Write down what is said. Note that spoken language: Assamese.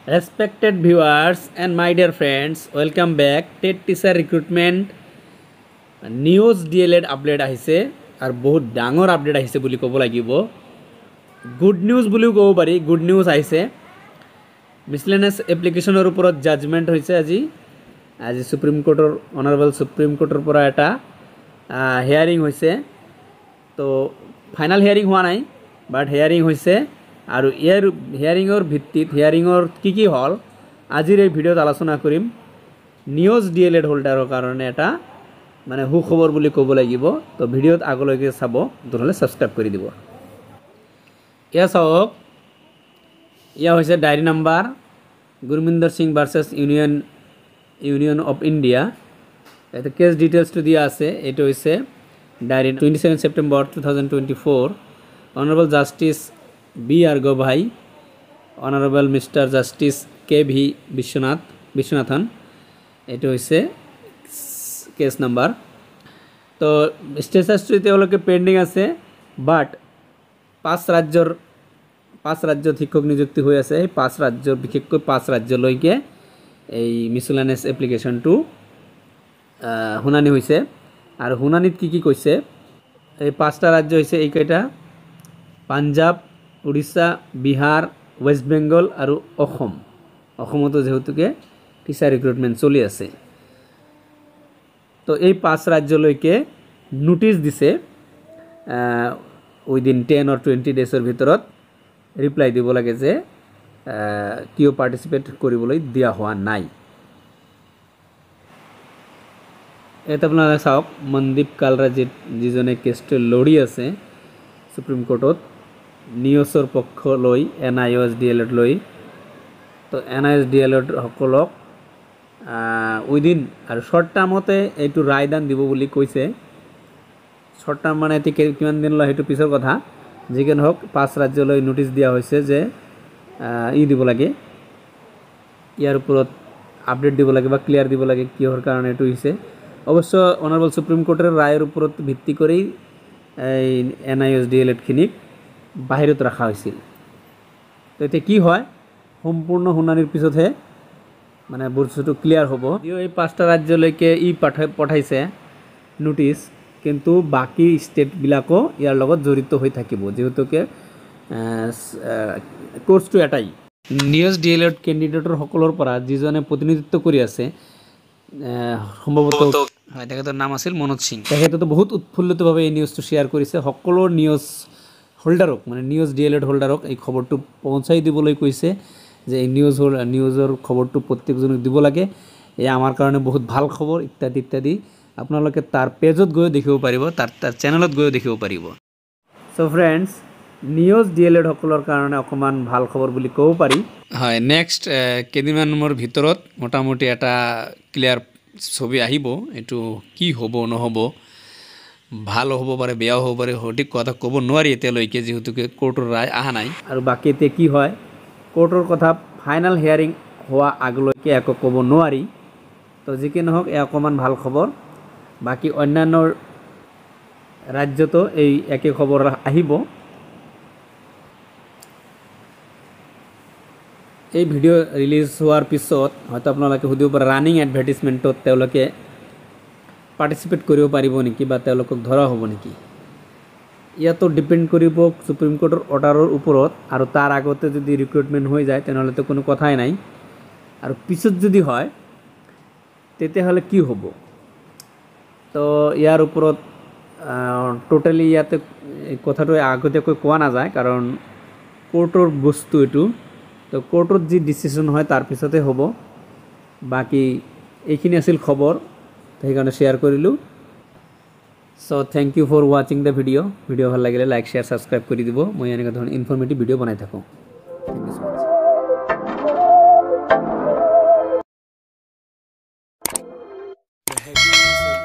Respected viewers and my dear friends, welcome back. TET teacher recruitment news DLED update আহিছে আৰু বহুত ডাঙৰ আপডেট আহিছে বুলি ক'ব লাগিব। গুড নিউজ বুলিও ক'ব পাৰি। গুড নিউজ আহিছে। মিছলেনিয়াছ এপ্লিকেশনৰ ওপৰত জাজমেন্ট হৈছে আজি সুপ্ৰিম কোৰ্টৰ অনাৰেবল সুপ্ৰিম কোৰ্টৰ পৰা এটা হিয়াৰিং হৈছে। তো ফাইনাল হিয়াৰিং হোৱা নাই, বাট হিয়াৰিং হৈছে আৰু ইয়াৰ হিয়াৰিঙৰ ভিত্তিত হিয়াৰিঙৰ কি হল আজিৰ এই ভিডিঅ'ত আলোচনা কৰিম। নিউজ ডিএলএড হোল্ডাৰৰ কাৰণে এটা মানে সুখবৰ বুলি ক'ব লাগিব। তো ভিডিঅ'ত আগলৈকে চাব, নহ'লে সাবস্ক্ৰাইব কৰি দিব। ইয়া চাওক, ইয়া হৈছে diary number Gurminder Singh versus union of India. এটা কেছ ডিটেইলছটো দিয়া আছে। এইটো হৈছে diary 27 September 2024। Honourable justice B.R. Govai, Honorable Mr. Justice K.V. Vishwanathan, এটা হইছে কেস নাম্বার। তো স্টেটাসটি তেওঁলোকে পেন্ডিং আছে, বাট পাঁচ ৰাজ্যৰ শিক্ষক নিযুক্তি হৈ আছে। এই পাঁচ ৰাজ্যৰ বিশেষকৈ পাঁচ ৰাজ্যলৈকে এই মিছলেনিয়াছ এপ্লিকেশনটো শুনানি হৈছে। আৰু শুনানিত কি কৈছে, এই পাঁচটা ৰাজ্য হৈছে এইকেইটা: পাঞ্জাব, উড়িষ্যা, বিহাৰ, ওয়েস্ট বেংগল আৰু অসমতো যেহেতুকে টিচাৰ ৰিক্ৰুটমেণ্ট চলি আছে। তো এই পাঁচ ৰাজ্যলৈকে নোটিছ দিছে উইদিন 10 or 20 ডেজৰ ভিতৰত ৰিপ্লাই দিব লাগে যে কিয় পাৰ্টিচিপেট কৰিবলৈ দিয়া হোৱা নাই। এটা আপোনালোকে চাওক, মনদীপ কালৰা যিজনে কেছটো লৰি আছে সুপ্ৰিম কোৰ্টত নিউজৰ পক্ষ লৈ NIOS DLED লৈ। তো NIOS DLED সকলক উইদিন আৰু শৰ্ট টাৰ্মতে এইটো ৰায়দান দিব বুলি কৈছে। শৰ্ট টাৰ্ম মানে কিমান দিন লয় সেইটো পিছৰ কথা। যিকি নহওক পাঁচ ৰাজ্যলৈ নোটিছ দিয়া হৈছে যে দিব লাগে, ইয়াৰ ওপৰত আপডেট দিব লাগে বা ক্লিয়াৰ দিব লাগে কিহৰ কাৰণে এইটো হৈছে। অৱশ্য অনাৰেবল সুপ্ৰিম কোৰ্টৰ ৰায়ৰ ওপৰত ভিত্তি কৰি এই NIOS DLED খিনিক বাহিৰত ৰখা হৈছিল। তো এতিয়া কি হয়, সম্পূৰ্ণ শুনানিৰ পিছতহে মানে বস্তুটো ক্লিয়াৰ হ'ব। এই পাঁচটা ৰাজ্যলৈকে পঠাইছে নোটিছ, কিন্তু বাকী ষ্টেটবিলাকো ইয়াৰ লগত জড়িত হৈ থাকিব, যিহেতুকে কোৰ্চটো এটাই। নিউজ DLED কেণ্ডিডেটৰ সকলৰ পৰা যিজনে প্ৰতিনিধিত্ব কৰি আছে, সম্ভৱতঃ তেখেতৰ নাম আছিল মনোজ সিং। তেখেতেতো বহুত উৎফুল্লিতভাৱে এই নিউজটো শ্বেয়াৰ কৰিছে। সকলো নিউজ হোল্ডাৰক, মানে নিউজ DLED হোল্ডাৰক এই খবৰটো পਹੁঁচাই দিবলৈ কৈছে যে এই নিউজৰ খবৰটো প্ৰত্যেকজনক দিব লাগে, এয়া আমাৰ কাৰণে বহুত ভাল খবৰ ইত্যাদি ইত্যাদি। আপোনালোকে তাৰ পেজত গৈও দেখিব পাৰিব, তাৰ চেনেলত গৈও দেখিব পাৰিব। চ' ফ্ৰেণ্ডছ, নিউজ DLED সকলৰ কাৰণে অকণমান ভাল খবৰ বুলি ক'ব পাৰি। হয়, নেক্সট কেইদিনমানৰ ভিতৰত মোটামুটি এটা ক্লিয়াৰ ছবি আহিব। এইটো কি হ'ব নহ'ব, ভাল হ'ব পাৰে, বেয়াও হ'ব পাৰে, সঠিক কথা ক'ব নোৱাৰি এতিয়ালৈকে, যিহেতুকে কোৰ্টৰ ৰায় অহা নাই। আৰু বাকী এতিয়া কি হয়, কোৰ্টৰ কথা ফাইনেল হিয়াৰিং হোৱা আগলৈকে একো ক'ব নোৱাৰি। তো যি কি নহওক, এয়া অকণমান ভাল খবৰ। বাকী অন্যান্য ৰাজ্যতো এই একে খবৰ আহিব। এই ভিডিঅ' ৰিলিজ হোৱাৰ পিছত হয়তো আপোনালোকে সুধিব পাৰে, ৰানিং এডভাৰটাইজমেণ্টত তেওঁলোকে পাৰ্টিচিপেট কৰিব পাৰিব নেকি বা তেওঁলোকক ধৰা হ'ব নেকি? ইয়াতো ডিপেণ্ড কৰিব সুপ্ৰিম কোৰ্টৰ অৰ্ডাৰৰ ওপৰত। আৰু তাৰ আগতে যদি ৰিক্ৰুটমেণ্ট হৈ যায় তেনেহ'লেতো কোনো কথাই নাই। আৰু পিছত যদি হয় তেতিয়াহ'লে কি হ'ব? তো ইয়াৰ ওপৰত টোটেলি ইয়াতে কথাটো আগতীয়াকৈ কোৱা নাযায়, কাৰণ কোৰ্টৰ বস্তু এইটো। তো কোৰ্টত যি ডিচিশ্যন হয় তাৰ পিছতে হ'ব। বাকী এইখিনি আছিল খবৰ, সেইকাৰণে শ্বেয়াৰ কৰিলোঁ। চ' থেংক ইউ ফৰ ৱাচিং দ্য ভিডিঅ' ভাল লাগিলে লাইক শ্বেয়াৰ ছাবস্ক্ৰাইব কৰি দিব। মই এনেকুৱা ধৰণৰ ইনফৰ্মেটিভ ভিডিঅ' বনাই থাকোঁ।